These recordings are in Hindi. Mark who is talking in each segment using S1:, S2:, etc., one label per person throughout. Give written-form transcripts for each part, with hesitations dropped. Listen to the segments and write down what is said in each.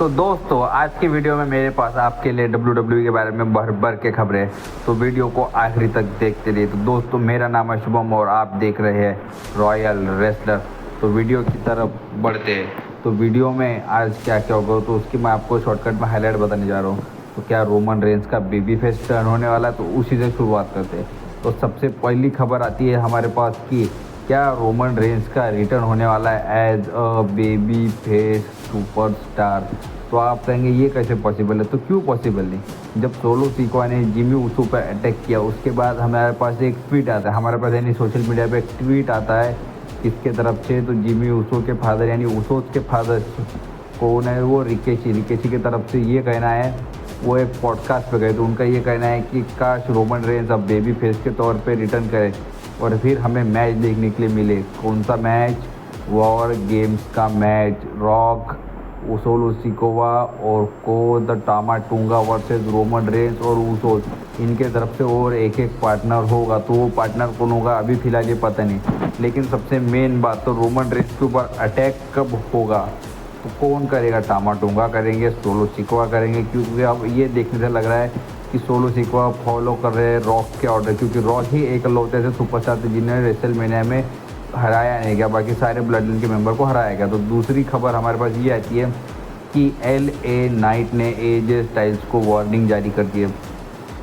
S1: तो दोस्तों आज की वीडियो में मेरे पास आपके लिए WWE के बारे में भर भर के खबरें, तो वीडियो को आखिरी तक देखते रहिए। तो दोस्तों मेरा नाम है शुभम और आप देख रहे हैं रॉयल रेसलर। तो वीडियो की तरफ बढ़ते हैं। तो वीडियो में आज क्या क्या होगा तो उसकी मैं आपको शॉर्टकट में हाईलाइट बताने जा रहा हूँ। तो क्या रोमन रेंस का बेबी फेस टर्न होने वाला है, तो उसी से शुरुआत करते हैं। तो सबसे पहली खबर आती है हमारे पास कि क्या रोमन रेंस का रिटर्न होने वाला है as a baby face superstar. तो आप कहेंगे ये कैसे पॉसिबल है, तो क्यों पॉसिबल नहीं। जब सोलो सिकोआ ने जिमी ऊसो पर अटैक किया उसके बाद हमारे पास एक ट्वीट आता है, हमारे पास यानी सोशल मीडिया पे एक ट्वीट आता है किसके तरफ से, तो जिमी ऊसो के फादर यानी ऊसोस के फादर कौन है, वो रिकेशी की तरफ से ये कहना है, वो एक पॉडकास्ट पे गए तो उनका ये कहना है कि काश रोमन रेंस अब बेबी फेस के तौर पे रिटर्न करे और फिर हमें मैच देखने के लिए मिले। कौन सा मैच? वॉर गेम्स का मैच, रॉक, सोलो सिकोआ और को the Tama Tonga versus Roman Reigns और ऊसोस, इनके तरफ से और एक एक पार्टनर होगा। तो वो पार्टनर कौन होगा अभी फ़िलहाल ये पता नहीं, लेकिन सबसे मेन बात तो रोमन रेंस के ऊपर अटैक कब होगा, तो कौन करेगा? टामा टूंगा करेंगे, सोलो सिकोआ करेंगे, क्योंकि अब ये देखने से लग रहा है कि सोलो सिकोआ फॉलो कर रहे हैं रॉक के ऑर्डर, क्योंकि रॉक ही एक लौटे से सुपरस्टार थे जिन्होंने रेसलमेनिया में हराया नहीं गया, बाकी सारे ब्लड लाइन के मेंबर को हराया गया। तो दूसरी खबर हमारे पास ये आती है कि LA नाइट ने AJ स्टाइल्स को वार्निंग जारी कर दी है।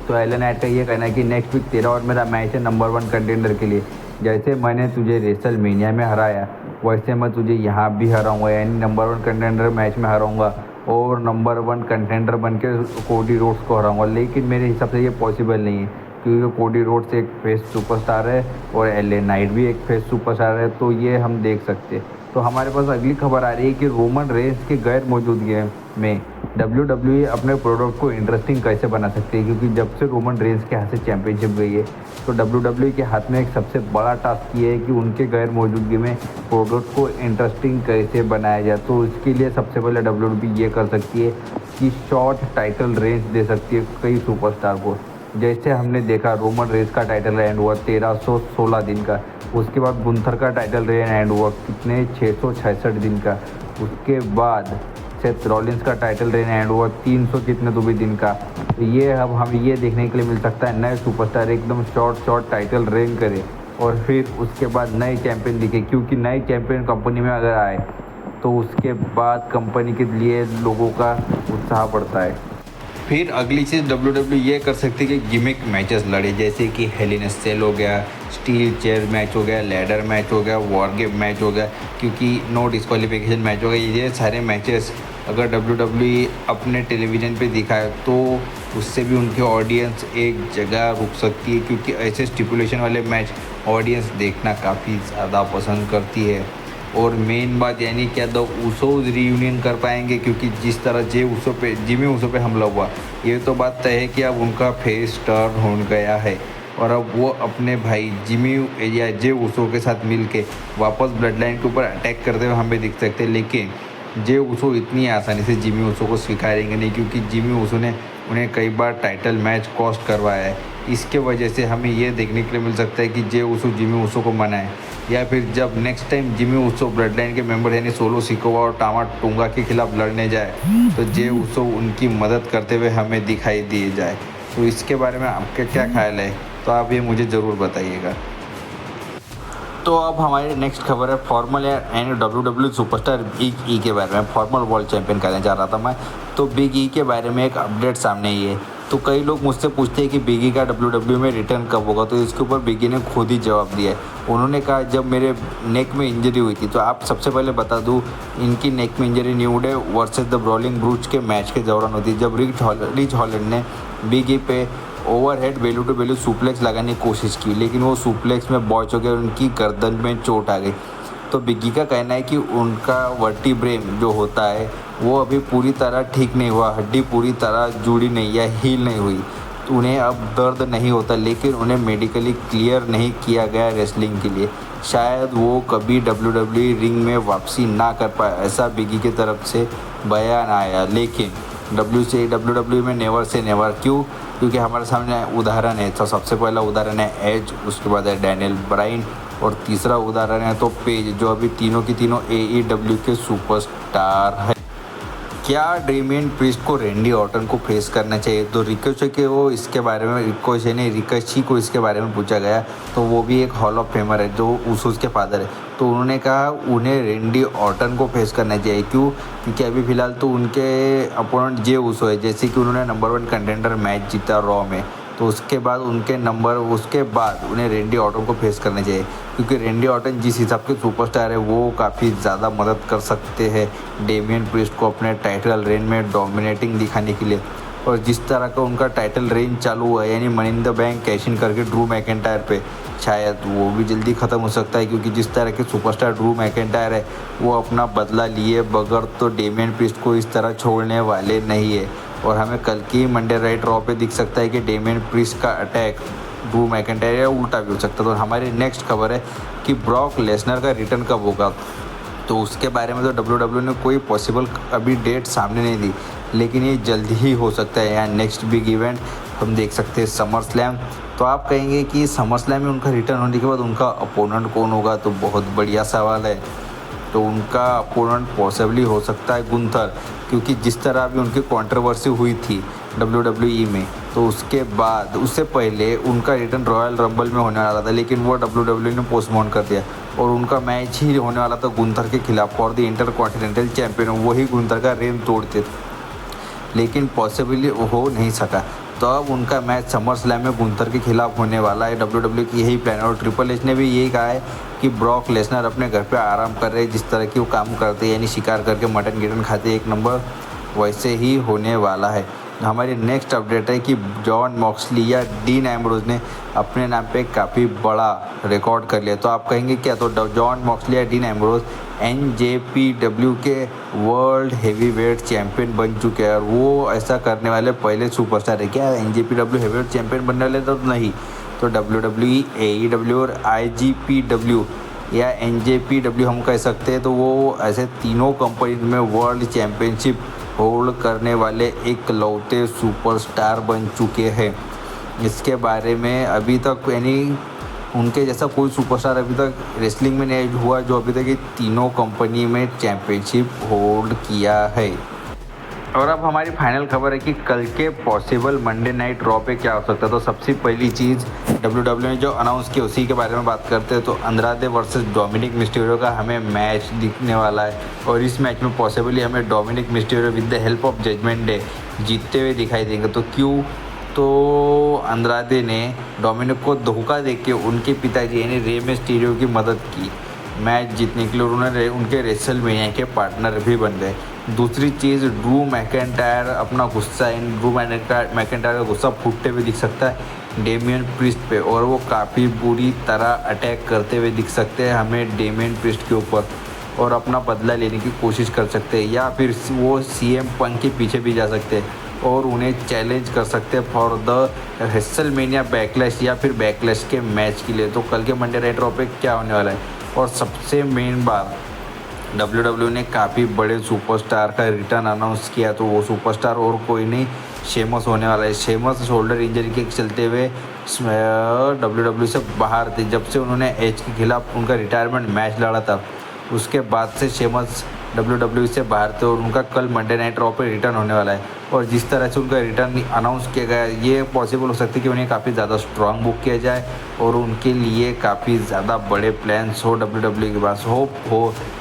S1: तो LA नाइट का ये कहना है कि नेक्स्ट वीक तेरा और मेरा मैच है नंबर 1 कंटेंडर के लिए। जैसे मैंने तुझे रेसलमेनिया में हराया वैसे मैं तुझे यहाँ भी हराऊँगा, यानी नंबर 1 कंटेंडर मैच में हराऊँगा और नंबर 1 कंटेंडर बन के कोडी रोड्स को हराऊँगा। लेकिन मेरे हिसाब से ये पॉसिबल नहीं है, क्योंकि कोडी रोड्स एक फेस सुपरस्टार है और LA नाइट भी एक फेस सुपरस्टार है, तो ये हम देख सकते हैं। तो हमारे पास अगली खबर आ रही है कि रोमन रेंस के गैर मौजूदगी में WWE अपने प्रोडक्ट को इंटरेस्टिंग कैसे बना सकती है, क्योंकि जब से रोमन रेंस के हाथ से चैंपियनशिप गई है तो WWE के हाथ में एक सबसे बड़ा टास्क ये है कि उनके गैर मौजूदगी में प्रोडक्ट को इंटरेस्टिंग कैसे बनाया जाए। तो इसके लिए सबसे पहले WWE ये कर सकती है कि शॉर्ट टाइटल रेंज दे सकती है कई सुपरस्टार को। जैसे हमने देखा रोमन रेंस का टाइटल रेन हुआ 1316 दिन का, उसके बाद गुंथर का टाइटल रेन एंड हुआ कितने 666 दिन का, उसके बाद सेथ रॉलिंस का टाइटल रेन एंड हुआ 300 कितने तो भी दिन का। तो ये अब हमें ये देखने के लिए मिल सकता है नए सुपरस्टार एकदम शॉर्ट टाइटल रेन करे और फिर उसके बाद नए चैंपियन दिखे, क्योंकि नए चैंपियन कंपनी में अगर आए तो उसके बाद कंपनी के लिए लोगों का उत्साह बढ़ता है। फिर अगली चीज़ WWE ये कर सकती है कि गिमिक मैचेस लड़े, जैसे कि हेल इन अ सेल हो गया, स्टील चेयर मैच हो गया, लैडर मैच हो गया, वॉर गेम मैच हो गया, क्योंकि नो डिस्क्वालिफिकेशन मैच हो गया। ये सारे मैचेस अगर WWE अपने टेलीविज़न पे दिखाए तो उससे भी उनकी ऑडियंस एक जगह रुक सकती है, क्योंकि ऐसे स्टिपुलेशन वाले मैच ऑडियंस देखना काफ़ी ज़्यादा पसंद करती है। और मेन बात यानी क्या द ऊसोस रीयूनियन कर पाएंगे, क्योंकि जिस तरह जिमी ऊसो पे हमला हुआ, ये तो बात तय है कि अब उनका फेस टर्न हो गया है और अब वो अपने भाई जिमी या जे ऊसो के साथ मिलके वापस ब्लड लाइन के ऊपर अटैक करते हुए हमें दिख सकते हैं। लेकिन जे ऊसो इतनी आसानी से जिमी ऊसो को स्वीकारेंगे नहीं, क्योंकि जिमी ऊसो ने उन्हें कई बार टाइटल मैच कॉस्ट करवाया है। इसके वजह से हमें ये देखने के लिए मिल सकता है कि जे ऊसो जिमी ऊसो को मनाए, या फिर जब next time Jimmy Uso blood line के मेंबर यानी सोलो सिकोआ और टामा टूंगा के खिलाफ लड़ने जाए तो जे ऊसो उनकी मदद करते हुए हमें दिखाई दिए जाए। तो इसके बारे में आपके क्या ख्याल है, तो आप ये मुझे ज़रूर बताइएगा। तो अब हमारी नेक्स्ट खबर है former and WWE superstar Big E के बारे में। फॉर्मल वर्ल्ड चैंपियन कहने जा रहा था मैं, तो बिग ई के बारे में एक अपडेट सामने आई है। तो कई लोग मुझसे पूछते हैं कि बिग ई का WWE में रिटर्न कब होगा, तो इसके ऊपर बिग ई ने खुद ही जवाब दिया है। उन्होंने कहा जब मेरे नेक में इंजरी हुई थी, तो आप सबसे पहले बता दूँ इनकी नेक में injury new day versus the brawling ब्रूच के मैच के दौरान होती, जब रिच हॉलैंड ने बिग ई पे ओवरहेड बेलू टू बेलू सुप्लेक्स लगाने की कोशिश की, लेकिन वो सुप्लेक्स में बॉच हो गया और उनकी गर्दन में चोट आ गई। तो बिगी का कहना है कि उनका वर्टिब्रेम जो होता है वो अभी पूरी तरह ठीक नहीं हुआ, हड्डी पूरी तरह जुड़ी नहीं या हील नहीं हुई, तो उन्हें अब दर्द नहीं होता, लेकिन उन्हें मेडिकली क्लियर नहीं किया गया रेसलिंग के लिए। शायद वो कभी WWE रिंग में वापसी ना कर पाए, ऐसा बिगी की तरफ से बयान आया। लेकिन WWE में नेवर से नेवर, क्यों? क्योंकि हमारे सामने उदाहरण है। तो सबसे पहला उदाहरण है एज, उसके बाद है डैनियल ब्राइन और तीसरा उदाहरण है तो पेज, जो अभी तीनों की तीनों AEW के सुपरस्टार है। क्या डेमियन प्रीस्ट को रैंडी ऑर्टन को फेस करना चाहिए? तो रिकोशे के वो इसके बारे में रिकोशी को इसके बारे में पूछा गया, तो वो भी एक हॉल ऑफ फेमर है जो उसूस के फादर है। तो उन्होंने कहा उन्हें रैंडी ऑर्टन को फेस करना चाहिए। क्यों? क्योंकि अभी फ़िलहाल तो उनके अपोनेंट जे उसो है, जैसे कि उन्होंने नंबर 1 कंटेंडर मैच जीता रॉ में, तो उसके बाद उन्हें रैंडी ऑर्टन को फेस करना चाहिए। क्योंकि रैंडी ऑर्टन जिस हिसाब के सुपरस्टार है वो काफ़ी ज़्यादा मदद कर सकते हैं डेमियन प्रीस्ट को अपने टाइटल रेन में डोमिनेटिंग दिखाने के लिए। और जिस तरह का उनका टाइटल रेन चालू हुआ है, यानी money in the bank cash in करके ड्रू मैकेंटायर पे, शायद वो भी जल्दी ख़त्म हो सकता है। क्योंकि जिस तरह के सुपरस्टार ड्रू मैकेंटायर है वो अपना बदला लिए बगैर तो डेमियन प्रीस्ट को इस तरह छोड़ने वाले नहीं है। और हमें कल की मंडे नाइट रॉ पे दिख सकता है कि डेमियन प्रीस्ट का अटैक ड्रू मैकेंटायर या उल्टा भी हो सकता है। तो हमारी नेक्स्ट खबर है कि ब्रॉक लेसनर का रिटर्न कब होगा। तो उसके बारे में तो WWE ने कोई पॉसिबल अभी डेट सामने नहीं दी, लेकिन ये जल्दी ही हो सकता है। यहाँ नेक्स्ट बिग इवेंट हम देख सकते हैं समर स्लैम। तो आप कहेंगे कि समर स्लैम में उनका रिटर्न होने के बाद उनका अपोनेंट कौन होगा? तो बहुत बढ़िया सवाल है। तो उनका अपोनेंट पॉसिबली हो सकता है गुंथर, क्योंकि जिस तरह अभी उनकी कंट्रोवर्सी हुई थी WWE में, तो उससे पहले उनका रिटर्न रॉयल रंबल में होने वाला था, लेकिन वो WWE ने पोस्टपोन कर दिया और उनका मैच ही होने वाला था गुंथर के खिलाफ for the inter continental champion. वही गुंथर का रेन तोड़ते थे, लेकिन पॉसिबली हो नहीं सका। तो अब उनका मैच समर स्लैम में गुंथर के खिलाफ होने वाला है। WWE की यही प्लान है और ट्रिपल एच ने भी यही कहा है कि ब्रॉक लेसनर अपने घर पे आराम कर रहे हैं, जिस तरह की वो काम करते हैं, यानी शिकार करके मटन गिटन खाते एक नंबर, वैसे ही होने वाला है। हमारी नेक्स्ट अपडेट है कि जॉन मॉक्सली या डीन एम्ब्रोज ने अपने नाम पे काफ़ी बड़ा रिकॉर्ड कर लिया। तो आप कहेंगे क्या? तो जॉन मॉक्सली या डीन एम्ब्रोज NJPW के वर्ल्ड हेवीवेट चैंपियन बन चुके हैं और वो ऐसा करने वाले पहले सुपरस्टार है। क्या NJPW हेवीवेट चैंपियन बनने वाले? तो नहीं। तो WWE, AEW और IGPW या NJPW हम कह सकते हैं, तो वो ऐसे तीनों कंपनी में वर्ल्ड चैम्पियनशिप होल्ड करने वाले इकलौते सुपरस्टार बन चुके हैं। इसके बारे में अभी तक यानी उनके जैसा कोई सुपरस्टार अभी तक रेसलिंग में नहीं हुआ जो अभी तक ये तीनों कंपनी में चैंपियनशिप होल्ड किया है। और अब हमारी फाइनल खबर है कि कल के पॉसिबल मंडे नाइट रॉ पे क्या हो सकता है। तो सबसे पहली चीज़ WWE ने जो अनाउंस किया उसी के बारे में बात करते हैं। तो अंद्रादे वर्सेस डोमिनिक मिस्टीरियो का हमें मैच दिखने वाला है और इस मैच में पॉसिबली हमें Dominik Mysterio with the help of Judgment Day जीतते हुए दिखाई देंगे। तो क्यों? तो अंद्रादे ने डोमिनिक को धोखा देके उनके पिताजी यानी रे मिस्टीरियो की मदद की मैच जीतने के लिए, उन्होंने उनके रेसलमेनिया के पार्टनर भी बन गए। दूसरी चीज़, ड्रू मैकेंटायर अपना गुस्सा ड्रू मैकेंटायर का गुस्सा फूटते हुए दिख सकता है डेमियन प्रीस्ट पे और वो काफ़ी बुरी तरह अटैक करते हुए दिख सकते हैं हमें डेमियन प्रीस्ट के ऊपर और अपना बदला लेने की कोशिश कर सकते हैं। या फिर वो CM पंक के पीछे भी जा सकते हैं और उन्हें चैलेंज कर सकते हैं फॉर द रेसलमेनिया बैकलैश या फिर बैकलैश के मैच के लिए। तो कल के मंडे नाइट रॉ पे क्या होने वाला है? और सबसे मेन बात, WWE ने काफ़ी बड़े सुपरस्टार का रिटर्न अनाउंस किया। तो वो सुपरस्टार और कोई नहीं, शेमस होने वाला है। शेमस शोल्डर इंजरी के चलते हुए WWE से बाहर थे। जब से उन्होंने एज के खिलाफ उनका रिटायरमेंट मैच लड़ा था उसके बाद से शेमस WWE से बाहर थे और उनका कल मंडे नाइट रॉ पे रिटर्न होने वाला है। और जिस तरह से उनका रिटर्न अनाउंस किया गया ये पॉसिबल हो सकता है कि उन्हें काफ़ी ज़्यादा स्ट्रॉन्ग बुक किया जाए और उनके लिए काफ़ी ज़्यादा बड़े प्लान्स हो WWE के पास हो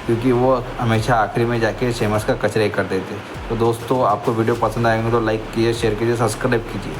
S1: क्योंकि वो हमेशा आखिरी में जाके शेमस का कचरे कर देते। तो दोस्तों आपको वीडियो पसंद आएंगे तो लाइक कीजिए, शेयर कीजिए, सब्सक्राइब कीजिए।